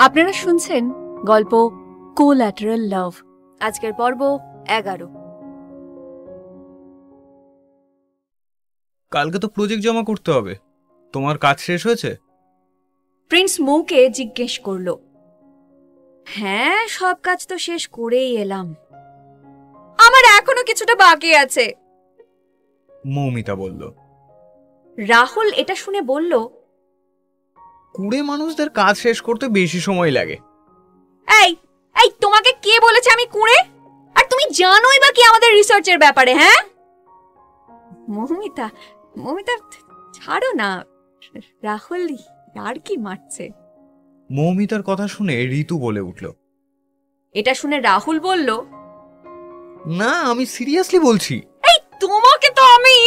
আপনারা শুনছেন গল্প কোল্যাটারাল লাভ। আজকের পর্ব 11। কালকে তো প্রজেক্ট জমা করতে হবে, তোমার কাজ শেষ হয়েছে? প্রিন্স মৌকে জিজ্ঞেস করল। হ্যাঁ, সব কাজ তো শেষ করেই এলাম, আমার এখনো কিছুটা বাকি আছে, মৌমিতা বলল। রাহুল এটা শুনে বলল, কুড়ে মানুষদের কাজ শেষ করতে বেশি সময় লাগে। এই এই তোমাকে কে বলেছে আমি কুঁড়ে? আর তুমি জানোই বা কি আমাদের রিসার্চের ব্যাপারে? হ্যাঁ মৌমিতা, মৌমিতা ছাড়ো না, রাহুল আর কি মারছে। মৌমিতার কথা শুনে ঋতু বলে উঠল। এটা শুনে রাহুল বলল, না, আমি সিরিয়াসলি বলছি। এই তোমাকে তো আমি।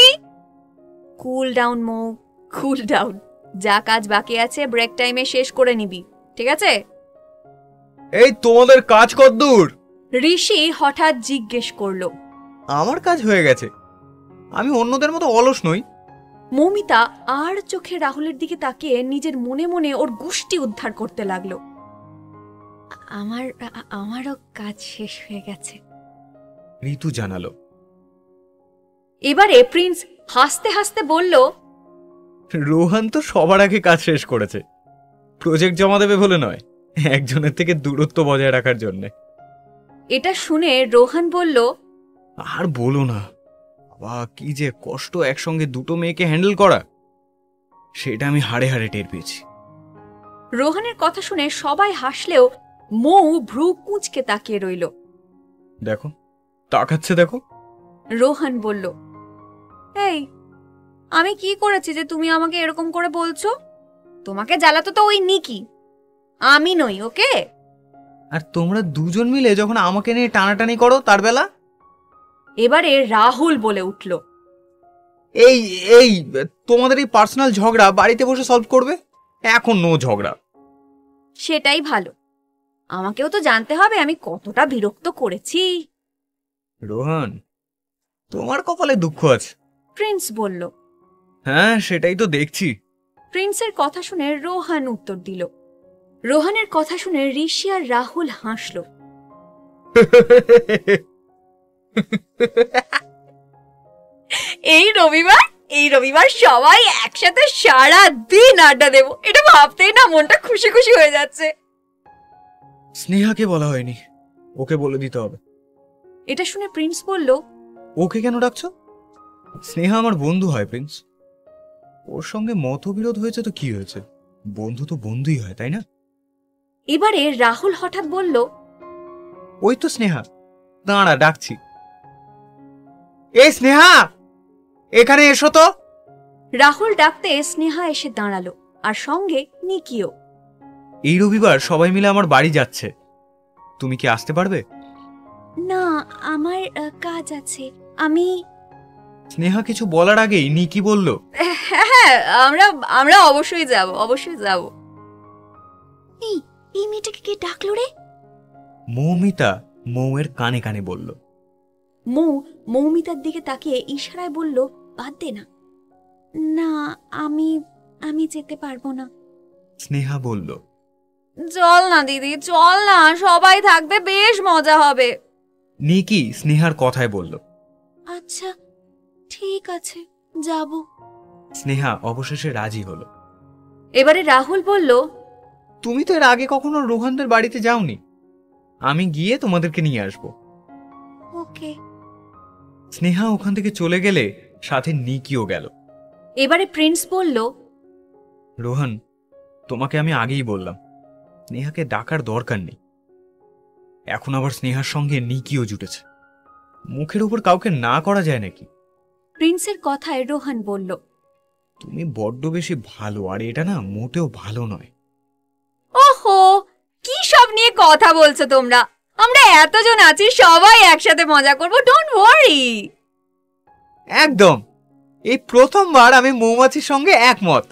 কুল ডাউন মৌ, কুল ডাউন। যা কাজ বাকি আছে ব্রেক টাইমে শেষ করে নিবি, ঠিক আছে? এই তোমাদের কাজ কতদূর? ঋষি হঠাৎ জিজ্ঞেস করলো। আমার কাজ হয়ে গেছে, আমি অন্যদের মতো অলস নই। মৌমিতা আর চোখে রাহুলের দিকে তাকিয়ে নিজের মনে মনে ওর গুষ্টি উদ্ধার করতে লাগলো। আমারও কাজ শেষ হয়ে গেছে, ঋতু জানালো। এবারে প্রিন্স হাসতে হাসতে বলল, রোহান তো সবার আগে কাজ শেষ করেছে, প্রজেক্ট জমা দেবে বলে নয়, একজনের থেকে দূরত্ব বজায় রাখার জন্য। এটা শুনে রোহান বলল, আর বলো না বাবা, কি যে কষ্ট একসঙ্গে দুটো মেয়েকে হ্যান্ডেল করা, সেটা আমি হাড়ে হাড়ে টের পেয়েছি। রোহানের কথা শুনে সবাই হাসলেও মৌ ভ্রু কুঁচকে তাকিয়ে রইল। দেখো, তাকাচ্ছে দেখো। রোহান বলল, এই আমি কি করেছি যে তুমি আমাকে এরকম করে বলছো? তোমাকে জ্বালাতো তো ওই নিকি, আমি নই, ওকে? আর তোমরা দুজন মিলে যখন আমাকে নিয়ে টানাটানি করো তার বেলা। এবারে রাহুল বলে উঠল, এই এই তোমাদের এই পার্সোনাল ঝগড়া বাড়িতে বসে সলভ করবে, এখন নো ঝগড়া। সেটাই ভালো, আমাকেও তো জানতে হবে আমি কতটা বিরক্ত করেছি। রোহান, তোমার কপালে দুঃখ আছে। প্রিন্স বলল। হ্যাঁ, সেটাই তো দেখছি। প্রিন্সের কথা শুনে রোহান উত্তর দিল। রোহানের কথা শুনে ঋষি আর রাহুল হাসল। এই রবিবার সবাই একসাথে সারা দিন আড্ডা দেব, এটা ভাবতেই না মনটা খুশি খুশি হয়ে যাচ্ছে। স্নেহাকে বলা হয়নি, ওকে বলে দিতে হবে। এটা শুনে প্রিন্স বলল, ওকে কেন ডাকছো? স্নেহা আমার বন্ধু হয় প্রিন্স, ওর সঙ্গে মতবিরোধ হয়েছে তো কি হয়েছে, বন্ধু তো বন্ধুই হয়, তাই না? এবারে রাহুল হঠাৎ বলল, ওই তো স্নেহা, দাঁড়া ডাকছি। এই স্নেহা, এখানে এসো তো। রাহুল ডাকতে স্নেহা এসে দাঁড়ালো, আর সঙ্গে নিকিও। এই রবিবার সবাই মিলে আমার বাড়ি যাচ্ছে, তুমি কি আসতে পারবে? না, আমার কাজ আছে, আমি। স্নেহা কিছু বলার আগেই নিকি বলল, হ্যাঁ, আমরা অবশ্যই যাব। এই মেয়েটাকে কে ডাকলো রে? মৌমিতা মৌয়ের কানে কানে বলল। মৌমিতার দিকে তাকিয়ে ইশারায় বলল, বাদ দে না। না, আমি যেতে পারবো না। স্নেহা বলল, চল না দিদি, চল না, সবাই থাকবে, বেশ মজা হবে। নিকি স্নেহার কথায় বলল। আচ্ছা ঠিক আছে, যাব। স্নেহা অবশেষে রাজি হলো। এবারে রাহুল বলল, তুমি তো এর আগে কখনো রোহানদের বাড়িতে যাওনি, আমি গিয়ে তোমাদেরকে নিয়ে আসবো। ওকে। স্নেহা ওখান থেকে চলে গেলে সাথে নিকিও গেল। এবারে প্রিন্স বলল, রোহান, তোমাকে আমি আগেই বললাম স্নেহাকে ডাকার দরকার নেই, এখন আবার স্নেহার সঙ্গে নিকিও জুটেছে, মুখের উপর কাউকে না করা যায় নাকি? প্রিন্সের কথায় রোহান বলল, তুমি বড্ড বেশি ভালো, আর এটা না মোটেও ভালো নয়। ওহো, কি সব নিয়ে কথা বলছো তোমরা? আমরা এতজন আছি, সবাই একসাথে মজা করব, ডোন্ট ওয়ারি। একদম, এই প্রথমবার আমি মৌমাছির সঙ্গে একমত।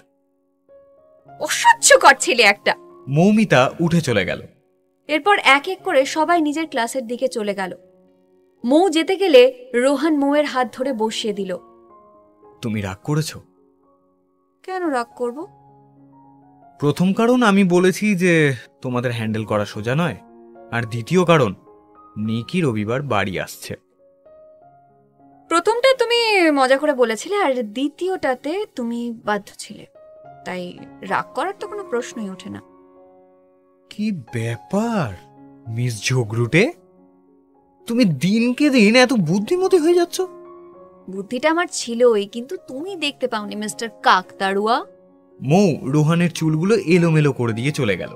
অসহ্যকর ছেলে একটা। মৌমিতা উঠে চলে গেল। এরপর এক এক করে সবাই নিজের ক্লাসের দিকে চলে গেল। মৌ যেতে গেলে রোহান মৌয়ের হাত ধরে বসিয়ে দিল। তুমি রাগ করেছো? কেন রাগ করব? প্রথম কারণ আমি বলেছি যে তোমাদের হ্যান্ডেল করা সোজা নয়, আর দ্বিতীয় কারণ নিকি রবিবার বাড়ি আসছে। প্রথমটা তুমি মজা করে বলেছিলে, আর দ্বিতীয়টাতে তুমি বাধ্য ছিলে, তাই রাগ করার তো কোনো প্রশ্নই ওঠে না। কি ব্যাপার মিস ঝগড়ুটে, তুমি দিনকে দিন এত বুদ্ধিমতী হয়ে যাচ্ছ। বুদ্ধিটা আমার ছিলই, কিন্তু তুমি দেখতে পাওনি মিস্টার কাকতাড়ুয়া। মৌ রোহানের চুলগুলো এলোমেলো করে দিয়ে চলে গেল।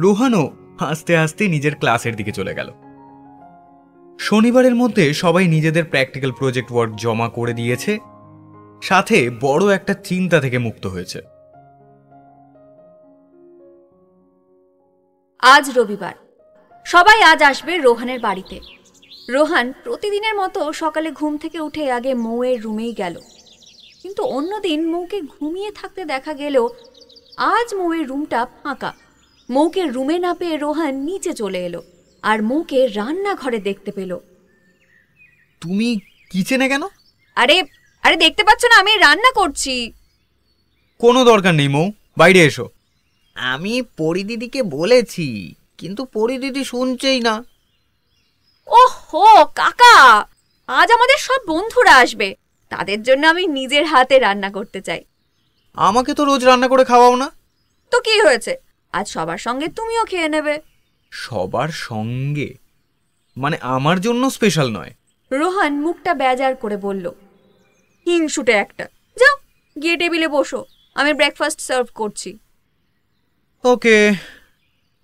রোহানও হাসতে হাসতে নিজের ক্লাসের দিকে চলে গেল। শনিবারের মধ্যে সবাই নিজেদের প্র্যাকটিক্যাল প্রজেক্ট ওয়ার্ক জমা করে দিয়েছে, সাথে বড় একটা চিন্তা থেকে মুক্ত হয়েছে। আজ রবিবার, সবাই আজ আসবে রোহানের বাড়িতে। রোহান প্রতিদিনের মতো সকালে ঘুম থেকে উঠে আগে মৌয়ের রুমেই গেল, কিন্তু অন্যদিন মৌকে ঘুমিয়ে থাকতে দেখা গেলেও আজ মৌয়ের রুমটা ফাঁকা। মৌকে রুমে না পেয়ে রোহান নিচে চলে এলো, আর মৌকে রান্নাঘরে দেখতে পেল। তুমি কিচেনে কেন? আরে আরে দেখতে পাচ্ছ না, আমি রান্না করছি। কোনো দরকার নেই মৌ, বাইরে এসো। আমি পরিদিদিকে বলেছি, কিন্তু পরিদিদি শুনছেই না। ওহো কাকা, আজ আমাদের সব বন্ধুরা আসবে, তাদের জন্য আমি নিজের হাতে রান্না করতে চাই। আমাকে তো রোজ রান্না করে খাওয়াও না। তো কি হয়েছে, আজ সবার সঙ্গে তুমিও খেয়ে নেবে। সবার সঙ্গে মানে আমার জন্য স্পেশাল নয়? রোহান মুখটা বেজার করে বলল। হিংসুটে একটা, যাও গিয়ে টেবিলে বসো, আমি ব্রেকফাস্ট সার্ভ করছি। ওকে।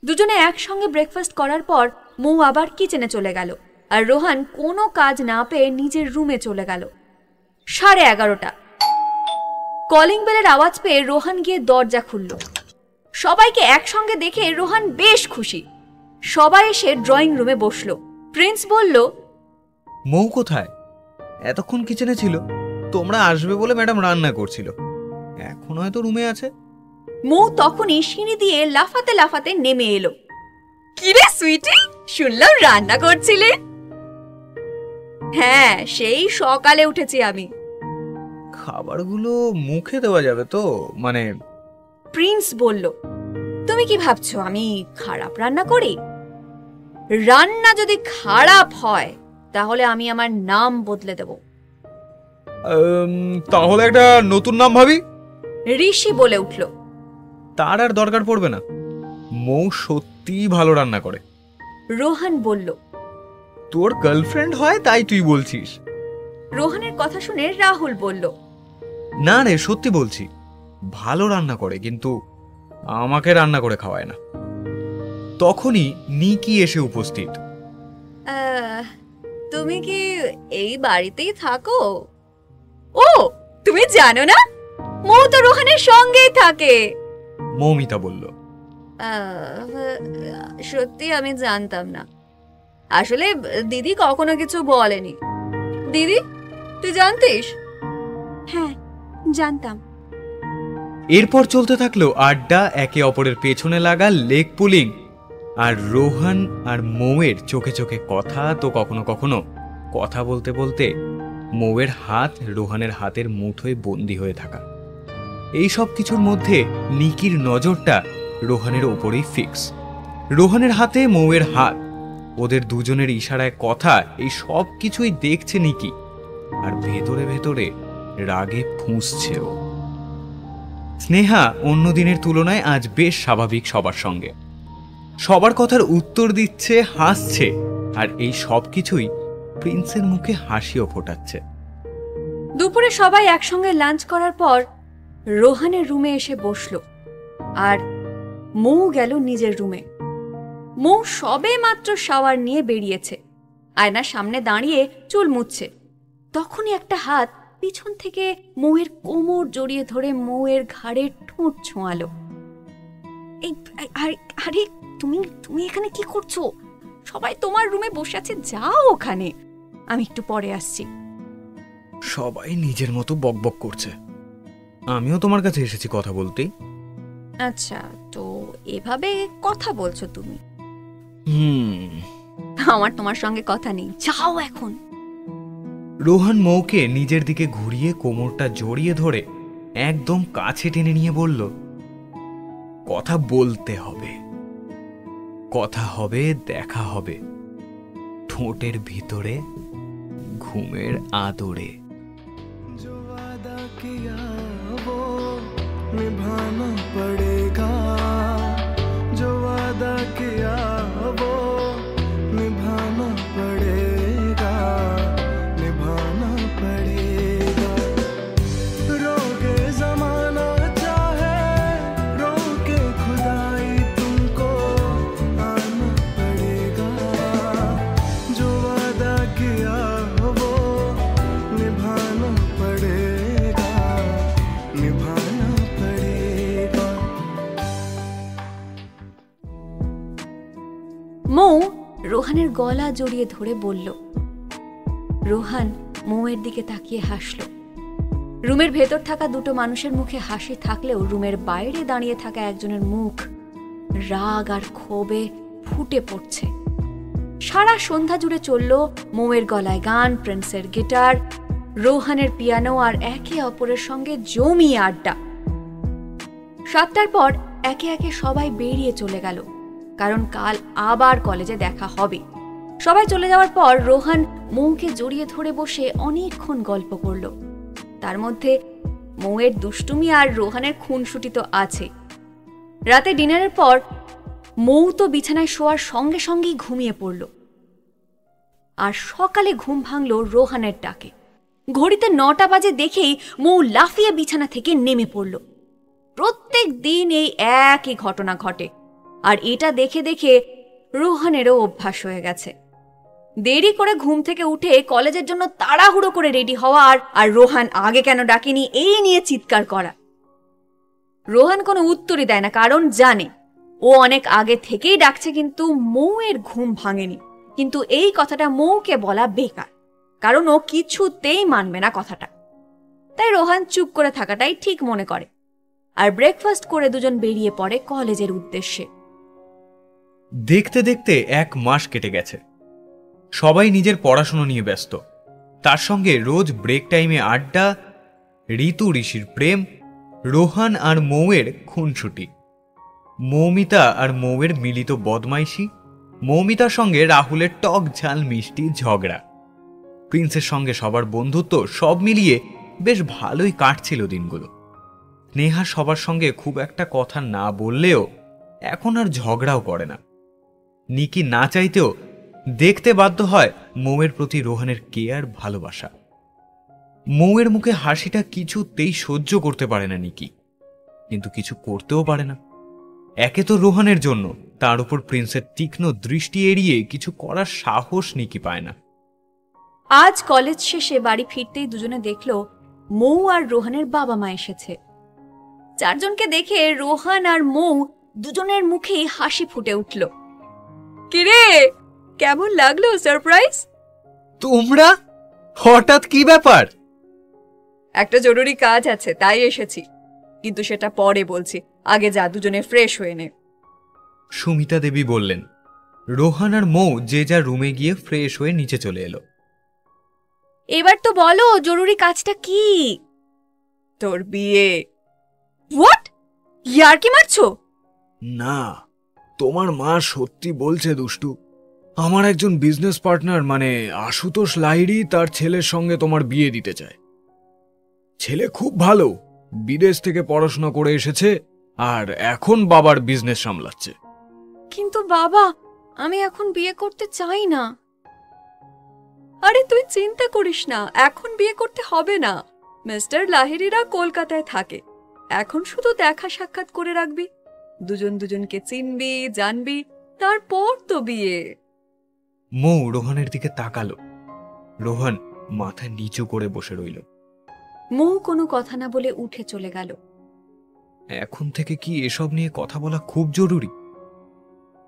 দুজনে একসঙ্গে ব্রেকফাস্ট করার পর মৌ আবার কিচেনে চলে গেল, আর রোহান কোনো কাজ না পেয়ে নিজের রুমে চলে গেল। 11:30। কলিং বেলের আওয়াজ পেয়ে রোহান গিয়ে দরজা খুলল। সবাইকে একসঙ্গে দেখে রোহান বেশ খুশি। সবাই এসে ড্রয়িং রুমে বসল। প্রিন্স বলল, মৌ কোথায়? এতক্ষণ কিচেনে ছিল, তোমরা আসবে বলে ম্যাডাম রান্না করছিল, এখন হয়তো রুমে আছে। মৌ তখনই সিঁড়ি দিয়ে লাফাতে লাফাতে নেমে এলো। কিরে সুইটি, শুনলাম রান্না করছিলে? হ্যাঁ, সেই সকালে উঠেছি আমি। খাবারগুলো মুখে দেওয়া যাবে তো? মানে? প্রিন্স বলল, তুমি কি ভাবছো আমি খারাপ রান্না করি? রান্না যদি খারাপ হয় তাহলে আমি আমার নাম বদলে দেব। তাহলে একটা নতুন নাম ভাবি। ঋষি বলে উঠল। তার আর দরকার পড়বে না, মৌ সত্যিই ভালো রান্না করে। রোহান বলল। তোর গার্লফ্রেন্ড হয় তাই তুই বলছিস? রোহানের কথা শুনে রাহুল বলল, না রে, সত্যি বলছি, ভালো রান্না করে, কিন্তু আমাকে রান্না করে খাওয়ায় না। তখনই নিকি এসে উপস্থিত। তুমি কি এই বাড়িতেই থাকো? ও, তুমি জানো না, মৌ তো রোহানের সঙ্গেই থাকে। মৌমিতা বলল। সত্যি আমি জানতাম না, আসলে দিদি কখনো কিছু বলেনি। দিদি, তুই জানতিস? হ্যাঁ, জানতাম। এরপর চলতে থাকলো আড্ডা, একে অপরের পেছনে লাগা লেগ পুলিং, আর রোহান আর মৌয়ের চোখে চোখে কথা। তো কখনো কখনো কথা বলতে বলতে মৌয়ের হাত রোহানের হাতের মুঠোয় বন্দী হয়ে থাকা। এই সব কিছুর মধ্যে নিকির নজরটা রোহানের ওপরেই ফিক্স। রোহানের হাতে মৌয়ের হাত, ওদের দুজনের ইশারায় কথা, এই সব কিছুই দেখছে নিকি, আর ভেতরে ভেতরে রাগে ফুঁসছে ও। স্নেহা অন্য দিনের তুলনায় আজ বেশ স্বাভাবিক সবার সঙ্গে, সবার কথার উত্তর দিচ্ছে, হাসছে, আর এই সব কিছুই প্রিন্সের মুখে হাসিও ফোটাচ্ছে। দুপুরে সবাই একসঙ্গে লাঞ্চ করার পর রোহানের রুমে এসে বসলো, আর মৌ গেল নিজের রুমে। মৌ সবে মাত্র শাওয়ার নিয়ে বেরিয়েছে, আয়নার সামনে দাঁড়িয়ে চুল মুছছে। তখনই একটা হাত পিছন থেকে মৌয়ের কোমর জড়িয়ে ধরে মৌয়ের ঘাড়ে ঠোঁট ছোঁয়ালো। আরে তুমি তুমি এখানে কি করছো? সবাই তোমার রুমে বসে আছে, যাও ওখানে, আমি একটু পরে আসছি। সবাই নিজের মতো বকবক করছে, আমিও তোমার কাছে এসেছি কথা বলতে। আচ্ছা, তো এভাবে কথা বলছো তুমি? আমার তোমার সঙ্গে কথা নেই, যাও এখন। রোহান মৌকে নিজের দিকে ঘুরিয়ে কোমরটা জড়িয়ে ধরে একদম কাছে টেনে নিয়ে বলল, কথা বলতে হবে, কথা হবে, দেখা হবে ঠোঁটের ভিতরে ঘুমের আদরে। जो वादा किया वो निभाना पड़ेगा, जो वादा किया वो निभाना पड़ेगा, निभाना पड़ेगा। रोके जमाना चाहे रोके खुदाई, तुमको आना पड़ेगा, जो वादा किया वो निभाना पड़ेगा, निभाना पड़ेगा। মৌ রোহানের গলা জড়িয়ে ধরে বলল। রোহান মৌয়ের দিকে তাকিয়ে হাসল। রুমের ভেতর থাকা দুটো মানুষের মুখে হাসি থাকলেও রুমের বাইরে দাঁড়িয়ে থাকা একজনের মুখ রাগ আর ক্ষোভে ফুটে পড়ছে। সারা সন্ধ্যা জুড়ে চলল মৌয়ের গলায় গান, প্রিন্সের গিটার, রোহানের পিয়ানো আর একে অপরের সঙ্গে জমিয়ে আড্ডা। 7টার পর একে একে সবাই বেরিয়ে চলে গেল, কারণ কাল আবার কলেজে দেখা হবে। সবাই চলে যাওয়ার পর রোহান মৌকে জড়িয়ে ধরে বসে অনেকক্ষণ গল্প করল। তার মধ্যে মৌয়ের দুষ্টুমি আর রোহানের খুনসুটি তো আছে। রাতে ডিনারের পর মৌ তো বিছানায় শোয়ার সঙ্গে সঙ্গেই ঘুমিয়ে পড়ল। আর সকালে ঘুম ভাঙল রোহানের ডাকে। ঘড়িতে 9টা বাজে দেখেই মৌ লাফিয়ে বিছানা থেকে নেমে পড়ল। প্রত্যেক দিন এই একই ঘটনা ঘটে, আর এটা দেখে দেখে রোহানেরও অভ্যাস হয়ে গেছে। দেরি করে ঘুম থেকে উঠে কলেজের জন্য তাড়াহুড়ো করে রেডি হওয়া আর রোহান আগে কেন ডাকেনি এই নিয়ে চিৎকার করা। রোহান কোনো উত্তরই দেয় না, কারণ জানে ও অনেক আগে থেকেই ডাকছে, কিন্তু মৌয়ের ঘুম ভাঙেনি। কিন্তু এই কথাটা মৌকে বলা বেকার, কারণ ও কিছুতেই মানবে না কথাটা। তাই রোহান চুপ করে থাকাটাই ঠিক মনে করে। আর ব্রেকফাস্ট করে দুজন বেরিয়ে পড়ে কলেজের উদ্দেশ্যে। দেখতে দেখতে 1 মাস কেটে গেছে। সবাই নিজের পড়াশোনা নিয়ে ব্যস্ত। তার সঙ্গে রোজ ব্রেক টাইমে আড্ডা, ঋতু ঋষির প্রেম, রোহান আর মৌয়ের খুনসুটি, মৌমিতা আর মৌয়ের মিলিত বদমাইশি, মৌমিতার সঙ্গে রাহুলের টক ঝাল মিষ্টি ঝগড়া, প্রিন্সের সঙ্গে সবার বন্ধুত্ব, সব মিলিয়ে বেশ ভালোই কাটছিল দিনগুলো। নেহা সবার সঙ্গে খুব একটা কথা না বললেও এখন আর ঝগড়াও করে না। নিকি না চাইতেও দেখতে বাধ্য হয় মৌয়ের প্রতি রোহানের কেয়ার, ভালোবাসা। মৌয়ের মুখে হাসিটা কিছুতেই সহ্য করতে পারে না নিকি, কিন্তু কিছু করতেও পারে না। একে তো রোহানের জন্য, তার উপর প্রিন্সের তীক্ষ্ণ দৃষ্টি এড়িয়ে কিছু করার সাহস নিকি পায় না। আজ কলেজ শেষে বাড়ি ফিরতেই দুজনে দেখল মৌ আর রোহানের বাবা মা এসেছে। 4 জনকে দেখে রোহান আর মৌ দুজনের মুখেই হাসি ফুটে উঠল। কিরে, কেমন লাগলো সারপ্রাইজ? তোমরা হঠাৎ কি ব্যাপার? একটা জরুরি কাজ আছে, তাই এসেছি, কিন্তু সেটা পরে বলছি। আগে যা, দুজনে ফ্রেশ হয়ে নে। সুমিতা দেবী বললেন। রোহান আর মৌ যে যার রুমে গিয়ে ফ্রেশ হয়ে নিচে চলে এলো। এবার তো বলো জরুরি কাজটা কি? তোর বিয়ে। হোয়াট? ইয়ার কি মারছো? না, তোমার মা সত্যি বলছে দুষ্টু। আমার একজন বিজনেস পার্টনার মানে আশুতোষ লাহিড়ী তার ছেলের সঙ্গে তোমার বিয়ে দিতে চায়। ছেলে খুব ভালো, বিদেশ থেকে পড়াশোনা করে এসেছে আর এখন বাবার বিজনেস সামলাচ্ছে। কিন্তু বাবা, আমি এখন বিয়ে করতে চাই না। আরে তুই চিন্তা করিস না, এখন বিয়ে করতে হবে না। মিস্টার লাহিড়ীরা কলকাতায় থাকে, এখন শুধু দেখা সাক্ষাৎ করে রাখবি, দুজন দুজনকে চিনবি, জানবি, তারপর তো বিয়ে। মৌ রোহানের দিকে তাকালো। রোহান মাথা নিচু করে বসে রইল। মৌ কোনো কথা না বলে উঠে চলে গেল। এখন থেকে কি এসব নিয়ে কথা বলা খুব জরুরি?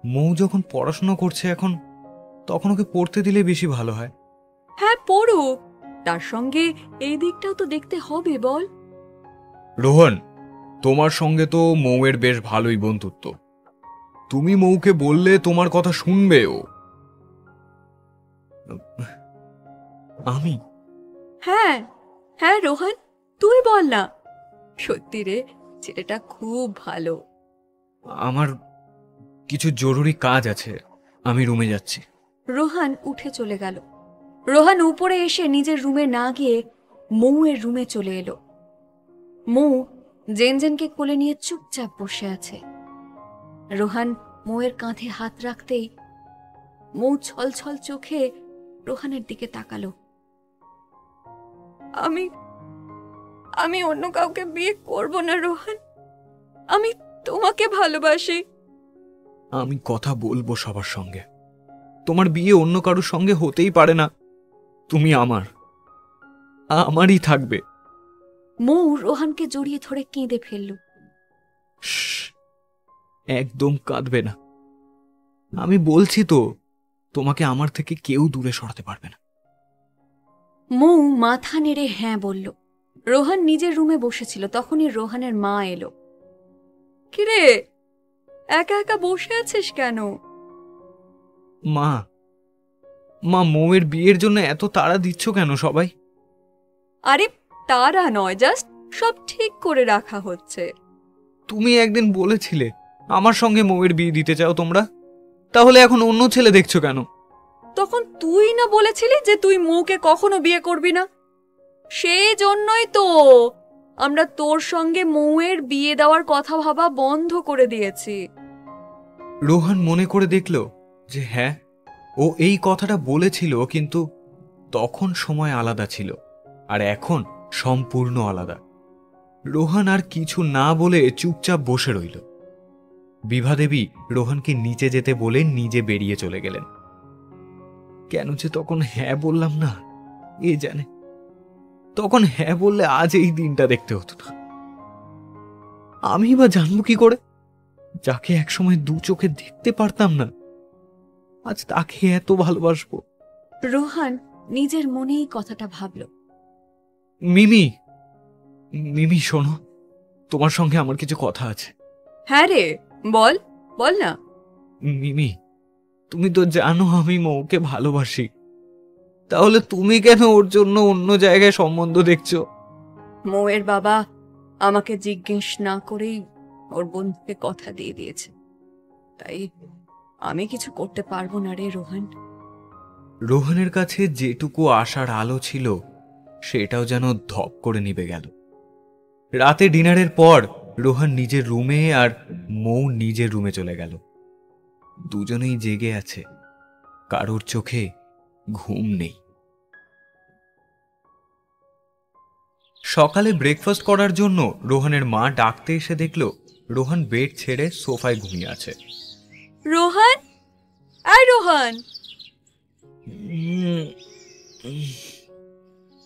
মৌ যখন পড়াশোনা করছে এখন, তখন ওকে পড়তে দিলে বেশি ভালো হয়। হ্যাঁ পড়ুক, তার সঙ্গে এই দিকটাও তো দেখতে হবে, বল। রোহন, তোমার সঙ্গে তো মৌয়ের বেশ ভালোই বন্ধুত্ব। তুমি মৌকে বললে তোমার কথা শুনবে ও। আমি? হ্যাঁ হ্যাঁ রোহন, তুই বল না। সত্যি রে, ছেলেটা খুব ভালো। আমার কিছু জরুরি কাজ আছে, আমি রুমে যাচ্ছি। রোহান উঠে চলে গেল। রোহান উপরে এসে নিজের রুমে না গিয়ে মৌয়ের রুমে চলে এলো। মৌ জেনজেনকে কোলে নিয়ে চুপচাপ বসে আছে। রোহান মৌয়ের কাঁধে হাত রাখতেই মৌ ছলছল চোখে রোহানের দিকে তাকালো। আমি আমি অন্য কাউকে বিয়ে করব না রোহান, আমি তোমাকে ভালোবাসি। আমি কথা বলবো সবার সঙ্গে। তোমার বিয়ে অন্য কারোর সঙ্গে হতেই পারে না। তুমি আমারই থাকবে। মৌ রোহানকে জড়িয়ে ধরে কেঁদে ফেলল। শ্শ্, একদম কাঁদবে না। আমি বলছি তো, তোমাকে আমার থেকে কেউ দূরে সরাতে পারবে না। মৌ মাথা নেড়ে হ্যাঁ বলল। রোহান নিজের রুমে বসেছিল, তখনই রোহানের মা এলো। কিরে, একা একা বসে আছিস কেন? মা, মৌয়ের বিয়ের জন্য এত তাড়া দিচ্ছ কেন সবাই? আরে তারা নয়, জাস্ট সব ঠিক করে রাখা হচ্ছে। তুমি একদিন বলেছিলে আমার সঙ্গে মৌয়ের বিয়ে দিতে চাও তোমরা, তাহলে এখন অন্য ছেলে দেখছো কেন? তখন তুই না বলেছিলি যে তুই মৌকে কখনো বিয়ে করবি না? সেই জন্যই তো আমরা তোর সঙ্গে মৌয়ের বিয়ে দেওয়ার কথা ভাবা বন্ধ করে দিয়েছি। রোহান মনে করে দেখল যে হ্যাঁ, ও এই কথাটা বলেছিল, কিন্তু তখন সময় আলাদা ছিল আর এখন সম্পূর্ণ আলাদা। রোহান আর কিছু না বলে চুপচাপ বসে রইল। বিভাদেবী রোহানকে নিচে যেতে বলে নিজে বেরিয়ে চলে গেলেন। কেন যে তখন হ্যাঁ বললাম না, এ জানে। তখন হ্যাঁ বললে আজ এই দিনটা দেখতে হতো না। আমি বা জানবো কি করে, যাকে একসময় দু চোখে দেখতে পারতাম না, আজ তাকে এত ভালোবাসবো। রোহান নিজের মনেই কথাটা ভাবল। মিমি শোনো, তোমার সঙ্গে আমার কিছু কথা আছে। হ্যাঁ রে, বল বল না। মিমি, তুমি তো জানো আমি মৌকে ভালোবাসি, তাহলে তুমি কেন ওর জন্য অন্য জায়গায় সম্বন্ধ দেখছো? মৌয়ের বাবা আমাকে জিজ্ঞেস না করেই ওর বন্ধুকে কথা দিয়ে দিয়েছে, তাই আমি কিছু করতে পারবো না রে রোহান। রোহানের কাছে যেটুকু আশার আলো ছিল সেটাও যেন ধপ করে নিভে গেল। রাতে ডিনারের পর রোহান নিজের রুমে আর মৌ নিজের রুমে চলে গেল। দুজনেই জেগে আছে, কারোর চোখে ঘুম নেই। সকালে ব্রেকফাস্ট করার জন্য রোহানের মা ডাকতে এসে দেখল রোহান বেড ছেড়ে সোফায় ঘুমিয়ে আছে। রোহান, আয় রোহান।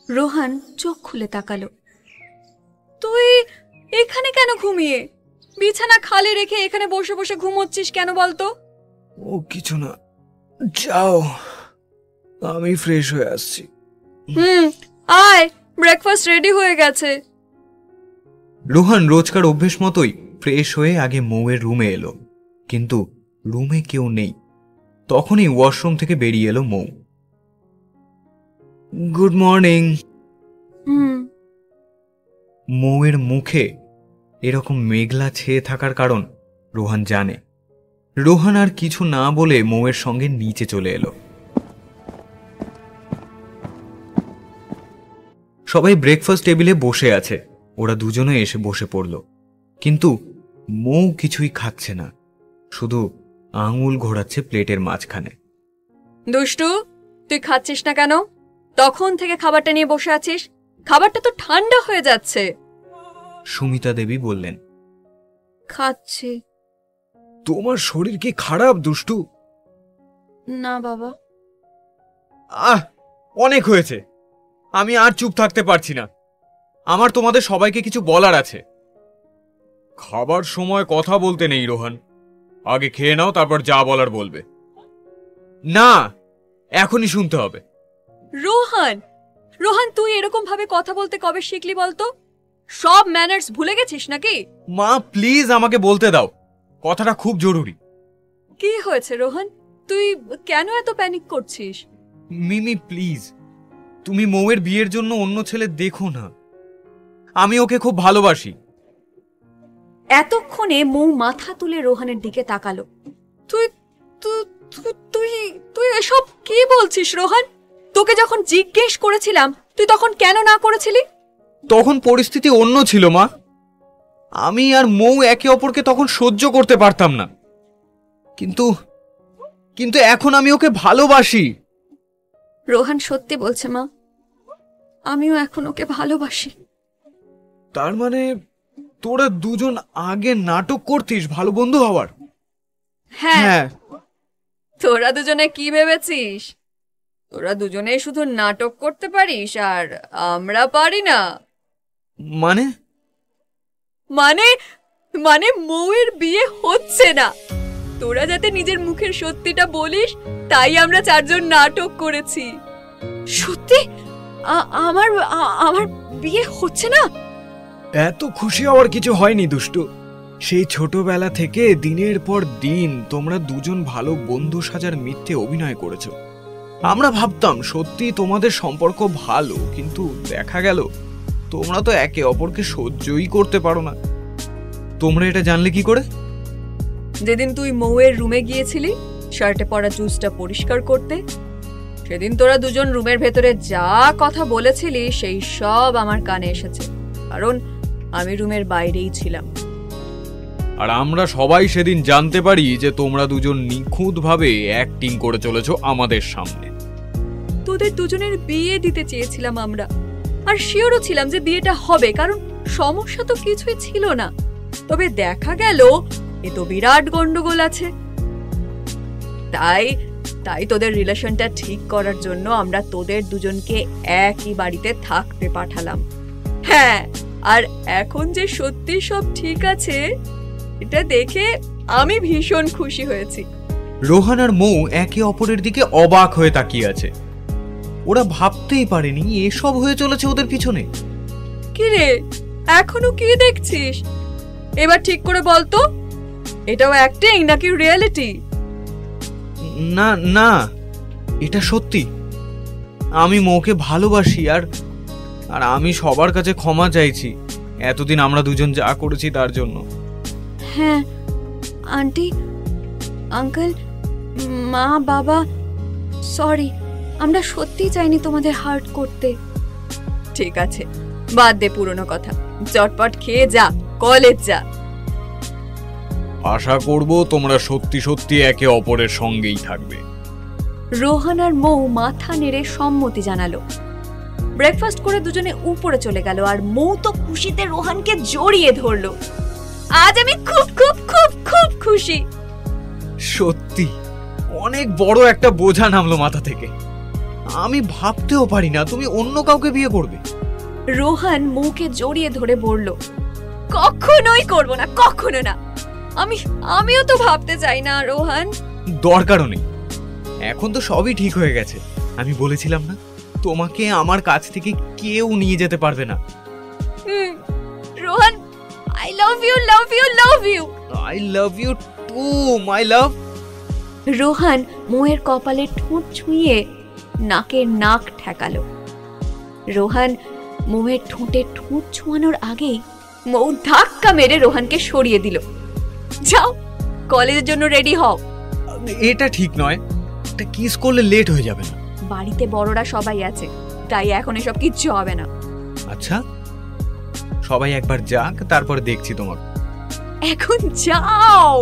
রোহান চোখ খুলে তাকালো। তুই এখানে কেন ঘুমিয়ে? বিছানা খালি রেখে এখানে বসে বসে ঘুমোচ্ছিস কেন বলতো? ও কিছু না, যাও, আমি ফ্রেশ হয়ে আসছি। আয়, ব্রেকফাস্ট রেডি হয়ে গেছে। রোহান রোজকার অভ্যেস মতোই ফ্রেশ হয়ে আগে মৌয়ের রুমে এলো, কিন্তু রুমে কেউ নেই। তখনই ওয়াশরুম থেকে বেরিয়ে এলো মৌ। Good morning. মৌয়ের মুখে এরকম মেঘলা ছেয়ে থাকার কারণ রোহান জানে। রোহান আর কিছু না বলে মৌয়ের সঙ্গে নিচে চলে এলো। সবাই ব্রেকফাস্ট টেবিলে বসে আছে, ওরা দুজনে এসে বসে পড়ল, কিন্তু মৌ কিছুই খাচ্ছে না, শুধু আঙুল ঘোরাচ্ছে প্লেটের মাঝখানে। দুষ্টু, তুই খাচ্ছিস না কেন? তখন থেকে খাবারটা নিয়ে বসে আছিস, খাবারটা তো ঠান্ডা হয়ে যাচ্ছে। সুমিতা দেবী বললেন। খাচ্ছে। তোমার শরীর কি খারাপ দুষ্টু? না বাবা। অনেক হয়েছে, আমি আর চুপ থাকতে পারছি না। আমার তোমাদের সবাইকে কিছু বলার আছে। খাবার সময় কথা বলতে নেই রোহান, আগে খেয়ে নাও, তারপর যা বলার বলবে। না, এখনই শুনতে হবে। রোহান, রোহান তুই এরকম ভাবে কথা বলতে কবে শিখলি বলতো? সব ম্যানার্স ভুলে গেছিস নাকি? মা প্লিজ আমাকে বলতে দাও, কথাটা খুব জরুরি। কি হয়েছে রোহান, তুই কেন এত প্যানিক করছিস? মিমি প্লিজ, তুমি মৌয়ের বিয়ের জন্য অন্য ছেলে দেখো না, আমি ওকে খুব ভালোবাসি। এতক্ষণে মৌ মাথা তুলে রোহানের দিকে তাকালো। তুই তুই তুই এসব কি বলছিস রোহন? তোকে যখন জিজ্ঞেস করেছিলাম তুই তখন কেন না করেছিলি? তখন পরিস্থিতি অন্য ছিল মা। আমি আর মৌ একে অপরকে তখন সহ্য করতে পারতাম না, কিন্তু কিন্তু এখন আমি ওকে ভালোবাসি। রোহন সত্যি বলছে মা, আমিও এখন ওকে ভালোবাসি। তার মানে তোরা দুজন আগে নাটক করতিস ভালো বন্ধু হওয়ার? হ্যাঁ। তোরা দুজনে কি ভেবেছিস তোরা দুজনেই শুধু নাটক করতে পারিস আর আমরা পারি না? মানে মানে মানে মৌয়ের বিয়ে হচ্ছে না। তোরা যাতে নিজের মুখের সত্যিটা বলিস তাই আমরা চারজন নাটক করেছি। সত্যি আমার আমার বিয়ে হচ্ছে না? এত খুশি হওয়ার কিছু হয়নি দুষ্টু। সেই ছোটবেলা থেকে দিনের পর দিন তোমরা দুজন ভালো বন্ধু সাজার মিথ্যে অভিনয় করেছো। আমরা ভাবতাম সত্যি তোমাদের সম্পর্ক ভালো, কিন্তু দেখা গেল তোমরা তো একে অপরকে সহ্যই করতে পারো না। তোমরা এটা জানলে কি করে? যেদিন তুই মৌয়ের রুমে গিয়েছিলি শার্টে পড়া জুসটা পরিষ্কার করতে, সেদিন তোরা দুজন রুমের ভেতরে যা কথা বলেছিলি সেই সব আমার কানে এসেছে, কারণ আমি রুমের বাইরেই ছিলাম। আর আমরা সবাই সেদিন জানতে পারি যে তোমরা দুজন নিখুঁতভাবে অ্যাক্টিং করে চলেছো আমাদের সামনে। তোদের দুজনের বিয়ে দিতে চেয়েছিলাম আমরা, আর শিওরও ছিলাম যে বিয়েটা হবে, কারণ সমস্যা তো কিছুই ছিল না। তবে দেখা গেল এ তো বিরাট গন্ডগোল আছে। তাই তাই তোদের রিলেশনটা ঠিক করার জন্য আমরা তোদের দুজনকে একই বাড়িতে থাকতে পাঠালাম। হ্যাঁ, আর এখন যে সত্যি সব ঠিক আছে এটা দেখে আমি ভীষণ খুশি হয়েছি। রোহান আর মৌ একে অপরের দিকে অবাক হয়ে তাকিয়ে আছে। ওরা ভাবতেই পারেনি এসব হয়ে চলেছে ওদের পিছনে। কি রে, এখনো কি দেখছিস? এবার ঠিক করে বলতো, এটাও অ্যাক্টিং নাকি রিয়েলিটি? না না, এটা সত্যি। আমি মৌকে ভালোবাসি, আর আমি সবার কাছে ক্ষমা চাইছি এতদিন আমরা দুজন যা করেছি তার জন্য। হ্যাঁ আন্টি, আঙ্কেল, মা, বাবা, সরি, আমরা সত্যি চাইনি তোমাদের হার্ট করতে। ঠিক আছে, বাদ দে পুরনো কথা, চটপট খেয়ে যা, কলেজ যা। আশা করব তোমরা সত্যি সত্যি একে অপরের সঙ্গেই থাকবে। রোহান আর মৌ মাথা নেড়ে সম্মতি জানালো। ব্রেকফাস্ট করে দুজনে উপরে চলে গেল, আর মৌ তো খুশিতে রোহানকে জড়িয়ে ধরলো। আজ আমি খুব খুব খুব খুব খুশি। সত্যি অনেক বড় একটা বোঝা নামলো মাথা থেকে। আমি ভাবতেও পারি না তুমি অন্য কাউকে বিয়ে করবে। রোহান মৌকে জড়িয়ে ধরে বলল, কখনোই করব না, কখনো না। আমিও তো ভাবতে চাই না রোহান। দরকারও নেই, এখন তো সবই ঠিক হয়ে গেছে। আমি বলেছিলাম না, তোমাকে আমার কাছ থেকে কেউ নিয়ে যেতে পারবে না। Rohan, I love you, love you, love you. I love you to my love. Rohan মৌয়ের কপালে ঠোঁট ছুঁয়ে নাকের নাক ঠেকালো। রোহান মৌয়ের ঠোঁটে ঠোঁট ছোঁয়ানোর আগেই মৌ ধাক্কা মেরে রোহানকে সরিয়ে দিল। যাও, কলেজের জন্য রেডি হও। এটা ঠিক নয়, এটা কিস করলে লেট হয়ে যাবে না? বাড়িতে বড়রা সবাই আছে, তাই এখন এসব কিচ্ছু হবে না। আচ্ছা, সবাই একবার যাক, তারপর দেখছি তোমাকে। এখন যাও।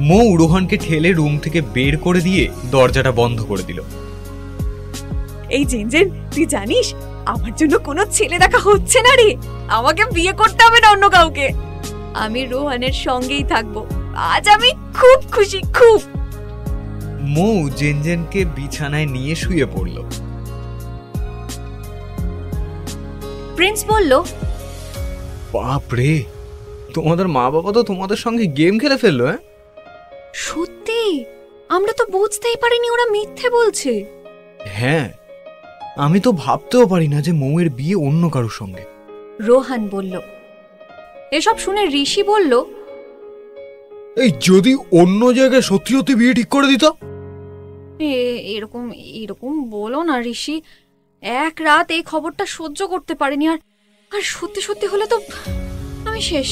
মৌ রোহানকে ঠেলে রুম থেকে বের করে দিয়ে দরজাটা বন্ধ করে দিল। এই জেনজেন, তুই জানিস আমার জন্য কোনো ছেলে দেখা হচ্ছে না রে। আমাকে বিয়ে করতে হবে না অন্য কাউকে। আমি রোহানের সঙ্গেই থাকবো। আজ আমি খুব খুশি, খুব। মৌ জেনজেনকে বিছানায় নিয়ে শুয়ে পড়ল। প্রিন্স বলল, বাপ রে, তোমাদের মা বাবা তো তোমাদের সঙ্গে গেম খেলে ফেললো। হ্যাঁ সত্যি? আমরা তো বুঝতেই পারিনি ওরা মিথ্যে বলছে। হ্যাঁ, আমি তো ভাবতেও পারি না যে মৌয়ের বিয়ে অন্য কারোর সঙ্গে। রোহান বলল। এসব শুনে ঋষি বলল, এই যদি অন্য জায়গায় সত্যি সত্যি বিয়ে ঠিক করে দিত? এরকম এরকম বলো না ঋষি। এক রাত এই খবরটা সহ্য করতে পারিনি, আর সত্যি সত্যি হলে তো আমি শেষ।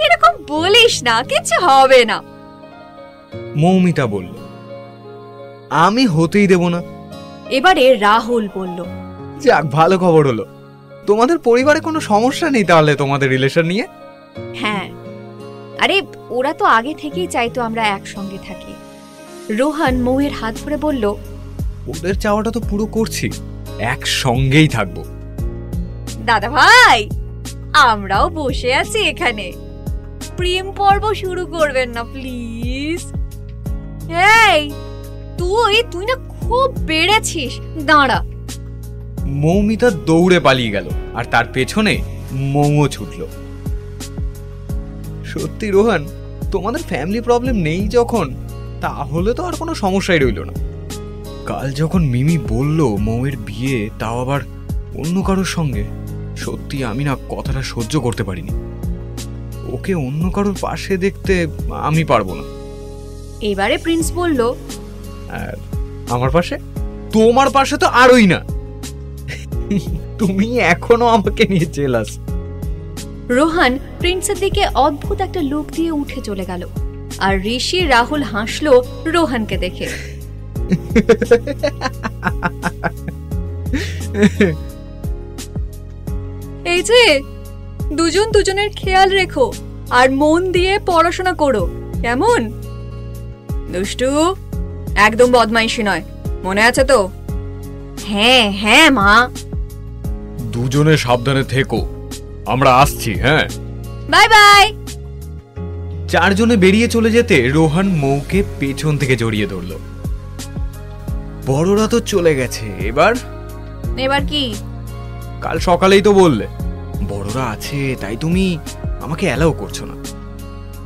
এরকম বলিস না, কিছু হবে না। মৌমিতা বলল। আমি হতেই দেব না। এবারে রাহুল বলল, যাক, ভালো খবর হলো। তোমাদের পরিবারে কোনো সমস্যা নেই তাহলে তোমাদের রিলেশন নিয়ে? হ্যাঁ, আরে ওরা তো আগে থেকেই চাইতো আমরা একসঙ্গে থাকি। রোহন মৌয়ের হাত ধরে বলল, ওদের চাওয়াটা তো পুরো করছি, একসঙ্গেই থাকবো। দাদা ভাই, আমরাও বসে আছি এখানে, প্রেম পর্ব শুরু করবেন না প্লিজ? এই তুই না খুব বেড়েছিস, দাঁড়া। মৌমিতা দৌড়ে পালিয়ে গেল আর তার পেছনে মৌও ছুটল। সত্যি রোহন, তোমাদের ফ্যামিলি প্রবলেম নেই যখন, তাহলে তো আর কোনো সমস্যাই রইল না। কাল যখন মিমি বলল মৌয়ের বিয়ে, তাও আবার অন্য কারোর সঙ্গে, সত্যি আমি না কথাটা সহ্য করতে পারিনি। ওকে অন্য কারোর পাশে দেখতে আমি পারবো না। এবারে প্রিন্স বলল, আর আমার পাশে? তোমার পাশে তো আরই না। তুমি এখনো আমাকে নিয়ে জেলাস। রোহন প্রিন্সের দিকে অদ্ভুত একটা লুক দিয়ে উঠে চলে গেল, আর ঋষি রাহুল হাসলো রোহনকে দেখে। এই যে, দুজন দুজনের খেয়াল রেখো আর মন দিয়ে পড়াশোনা করো, কেমন? দুষ্টু, একদম বদমাইশি নয়, মনে আছে তো? হ্যাঁ হ্যাঁ মা। দুজনে সাবধানে থেকো, আমরা আসছি। হ্যাঁ, বাই বাই। চারজনে বেরিয়ে চলে যেতে রোহন মৌকে পেছন থেকে জড়িয়ে ধরল। বড়রা তো চলে গেছে, এবার কি? কাল সকালেই তো বললে বড়রা আছে, তাই তুমি আমাকে অ্যালাউ করছো না।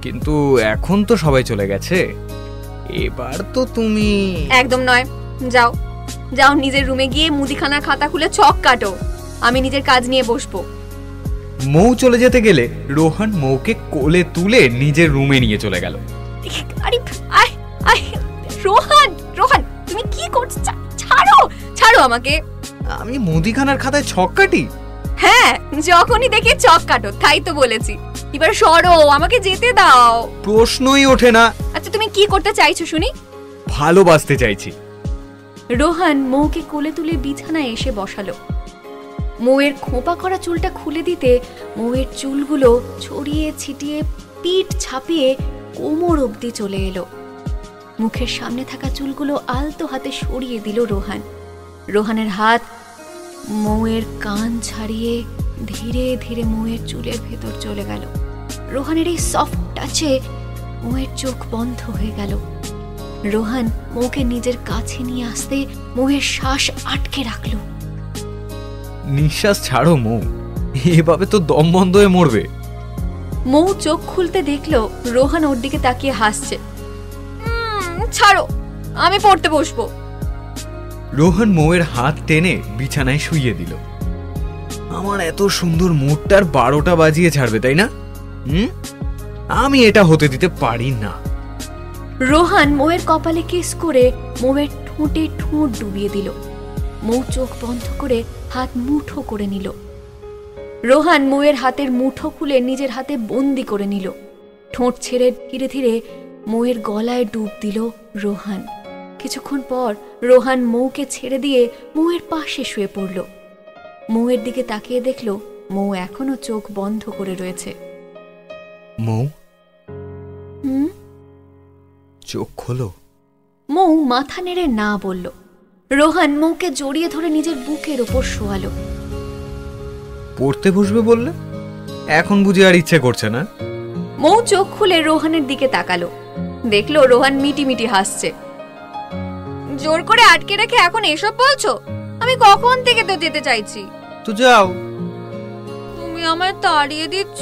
কিন্তু এখন তো সবাই চলে গেছে, এবার তো তুমি। একদম নয়, যাও যাও, নিজের রুমে গিয়ে মুদিখানার খাতা খুলে ছক কাটো, আমি নিজের কাজ নিয়ে বসবো। মৌ চলে যেতে গেলে রোহন মৌকে কোলে তুলে নিজের রুমে নিয়ে চলে গেল। আরে রোহন, রোহন তুমি কি করছো? ছাড়ো ছাড়ো আমাকে। আমি মুদিখানার খাতায় ছক কাটি? হ্যাঁ, যখনই দেখি ছক কাটো, তাই তো বলেছি। এবার সরো, আমাকে যেতে দাও। প্রশ্নই ওঠে না। আচ্ছা, তুমি কি করতে চাইছো শুনি? ভালোবাসতে চাইছি। রোহন মৌকে কোলে তুলে বিছানায় এসে বসালো। মৌয়ের খোঁপা করা চুলটা খুলে দিতে মৌয়ের চুলগুলো ছড়িয়ে ছিটিয়ে পিঠ ছাপিয়ে কোমর অবধি চলে এলো। মুখের সামনে থাকা চুলগুলো আলতো হাতে সরিয়ে দিল রোহন। রোহনের হাত মৌয়ের কান ছাড়িয়ে ধীরে ধীরে মৌয়ের চুলের ভেতর চলে গেল। রোহনের এই সফট টাচে মৌয়ের চোখ বন্ধ হয়ে গেল। রোহন মৌকে নিজের কাছে নিয়ে আসতে মৌয়ের শ্বাস আটকে রাখলো। নিঃশ্বাস ছাড়ো মৌ, এভাবে তো দম বন্ধ হয়ে মরবে। মৌ চোখ খুলতে দেখলো রোহন ওর দিকে তাকিয়ে হাসছে। ছাড়ো, আমি পড়তে বসবো। রোহন মৌয়ের হাত টেনে বিছানায় শুইয়ে দিল। আমার এত সুন্দর মুডটার 12টা বাজিয়ে ছাড়বে, তাই না? আমি এটা হতে দিতে পারি না। রোহন মৌয়ের কপালে কিস করে মৌয়ের ঠোঁটে ঠোঁট ডুবিয়ে দিল। মৌ চোখ বন্ধ করে হাত মুঠো করে নিল। রোহন মৌয়ের হাতের মুঠো খুলে নিজের হাতে বন্দি করে নিল। ঠোঁট ছেড়ে ধীরে ধীরে মৌয়ের গলায় ডুব দিল রোহন। কিছুক্ষণ পর রোহন মৌকে ছেড়ে দিয়ে মৌয়ের পাশে শুয়ে পড়ল। মৌয়ের দিকে তাকিয়ে দেখল মৌ এখনো চোখ বন্ধ করে রয়েছে। মৌ, চোখ খোলো। মৌ মাথা নেড়ে না বলল। রোহন মৌকে জড়িয়ে ধরে নিজের বুকের উপর শোয়ালো। পড়তে বসবে বললে, এখন বুঝি আর ইচ্ছে করছে না? মৌ চোখ খুলে রোহনের দিকে তাকালো। দেখলো রোহন মিটি মিটি হাসছে। জোর করে আটকে রেখে এখন এসব বলছো? আমি কখন থেকে তো যেতে চাইছি। তো যাও। তুমি আমায় তাড়িয়ে দিচ্ছ।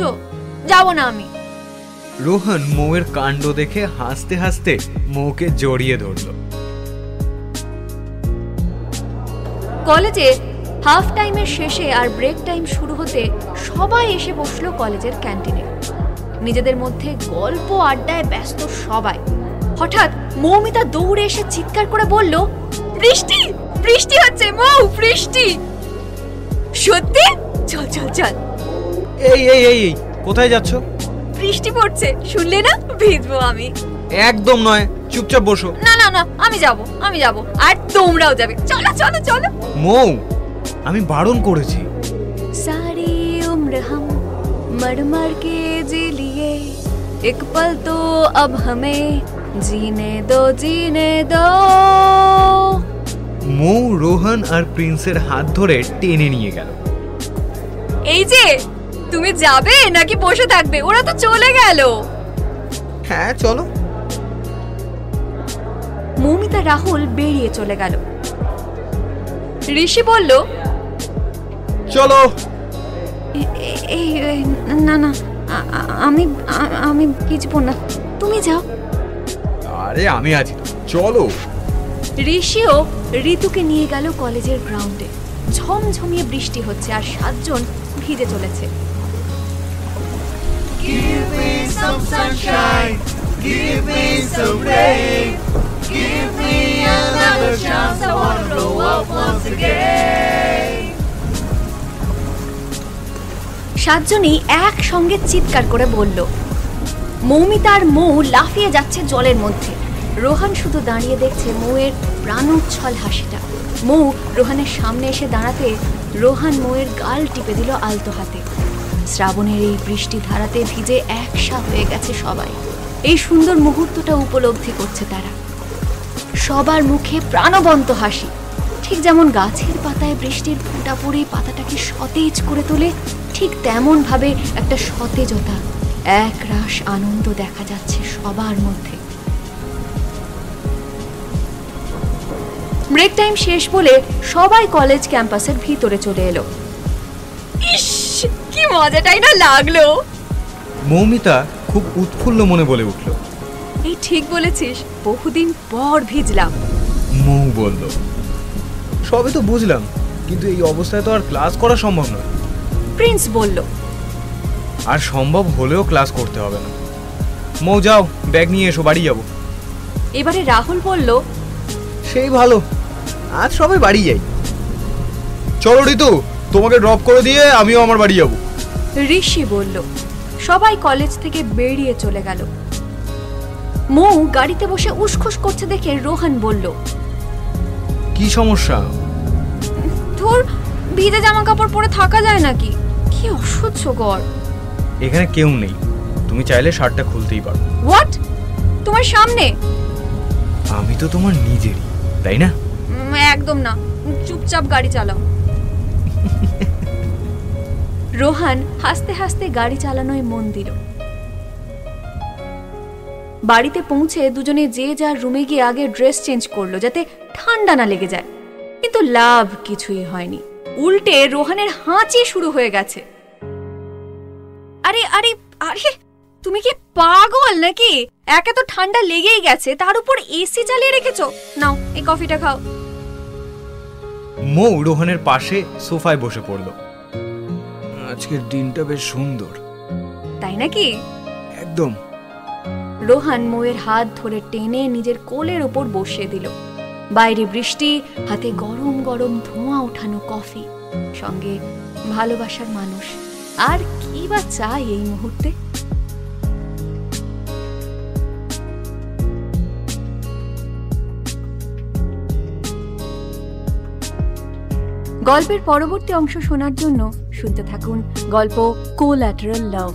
যাবো না আমি। রোহন মৌয়ের কাণ্ড দেখে হাসতে হাসতে মৌকে জড়িয়ে ধরল। কলেজে হাফ টাইমের শেষে আর ব্রেক টাইম শুরু হতে সবাই এসে বসলো কলেজের ক্যান্টিনে। নিজেদের মধ্যে গল্প আড্ডায় ব্যস্ত সবাই। হঠাৎ মৌমিতা দৌড়ে এসে চিৎকার করে বলল, বৃষ্টি বৃষ্টি হচ্ছে মৌ, বৃষ্টি। সত্যি? চল চল চল। এই এই এই কোথায় যাচ্ছ? বৃষ্টি পড়ছে, শুনলে না? ভিজবো আমি। একদম নয়, চুপচাপ বসো। না না না, আমি যাব আর তোমরাও যাবে। চলো চলো চলো। মৌ, আমি বারণ করেছি। सारी उम्र हम मर मर के जी लिए, एक पल तो अब हमें जीने दो। মৌ রোহন আর প্রিন্সের হাত ধরে টেনে নিয়ে গেল। এই যে, তুমি যাবে নাকি বসে থাকবে? ওরা তো চলে গেল। হ্যাঁ চলো। মৌমিতা রাহুল বেরিয়ে চলে গেল। ঋষি বলল, চলো। না না, আমি কিছু না, তুমি যাও। আরে আমি আছি তো, চলো। ঋষিও ঋতুকে নিয়ে গেল কলেজের গ্রাউন্ডে। ঝমঝমিয়ে বৃষ্টি হচ্ছে আর 7 জন ভিজে চলেছে। Give me some sunshine, give me some rain, give me another chance, I want to grow up once again. 7 জনই একসঙ্গে চিৎকার করে বলল। মৌমিতা আর মৌ লাফিয়ে যাচ্ছে জলের মধ্যে। রোহন শুধু দাঁড়িয়ে দেখছে মৌয়ের প্রাণোচ্ছল হাসিটা। মৌ রোহনের সামনে এসে দাঁড়াতে রোহন মৌয়ের গাল টিপে দিল আলতো হাতে। শ্রাবণের এই বৃষ্টি ধারাতে ভিজে একসা হয়ে গেছে সবাই। এই সুন্দর মুহূর্তটা উপলব্ধি করছে তারা। সবার মুখে প্রাণবন্ত হাসি, ঠিক যেমন গাছের পাতায় বৃষ্টির ফোঁটা পড়ে পাতাটাকে সতেজ করে তোলে, ঠিক তেমন ভাবে একটা সতেজতা, এক রাশ আনন্দ দেখা যাচ্ছে সবার মধ্যে। ব্রেক টাইম শেষ বলে সবাই কলেজ ক্যাম্পাসের ভিতরে চলে এলো। ইস, কি মজাটাই না লাগলো। মৌমিতা খুব উৎফুল্ল মনে বলে উঠল, এই ঠিক বলেছিস, বহুদিন পর ভিজলাম। মৌ বলল, সবে তো বুঝলাম, কিন্তু এই অবস্থায় তো আর ক্লাস করা সম্ভব নয়। প্রিন্স বলল, আর সম্ভব হলেও ক্লাস করতে হবে না। মৌ যাও, ব্যাগ নিয়ে এসো, বাড়ি যাবো। এবারে রাহুল বলল, সেই ভালো, আজ সবাই বাড়ি যাই। চলো ঋতু, তোমাকে ড্রপ করে দিয়ে আমিও আমার বাড়ি যাবো। ঋষি বলল। সবাই কলেজ থেকে বেরিয়ে চলে গেল। মৌ গাড়িতে বসে উসখুস করছে দেখে রোহন বলল, কি সমস্যা? তোর ভিজে জামা কাপড় পরে থাকা যায় নাকি? কি অসহ্যকর। এখানে কেউ নেই, তুমি চাইলে শার্টটা খুলতেই পারো। হোয়াট? তোমার সামনে? আমি তো তোমার নিজেরই, তাই না? একদম না, চুপচাপ গাড়ি চালাও। রোহন হাসতে হাসতে গাড়ি চালানোয় মন দিল। বাড়িতে পৌঁছে দুজনে যে যার রুমে গিয়ে আগে ড্রেস চেঞ্জ করলো যাতে ঠান্ডা না লেগে যায়, কিন্তু লাভ কিছুই হয়নি। উল্টে রোহনের হাঁচি শুরু হয়ে গেছে। আরে আরে আরে, তুমি কি পাগল নাকি? একে তো ঠান্ডা লেগেই গেছে, তার উপর এসি চালিয়ে রেখেছো। নাও, এই কফিটা খাও। মৌ রোহনের পাশে সোফায় বসে পড়ল। আজকের দিনটা বেশ সুন্দর। তাই নাকি? একদম। রোহন মৌয়ের হাত ধরে টেনে নিজের কোলের ওপর বসিয়ে দিল। বাইরে বৃষ্টি, হাতে গরম গরম ধোঁয়া ওঠানো কফি, সঙ্গে ভালোবাসার মানুষ। আর কি বা চাই এই মুহূর্তে? গল্পের পরবর্তী অংশ শোনার জন্য শুনতে থাকুন গল্প কোল্যাটারাল লাভ।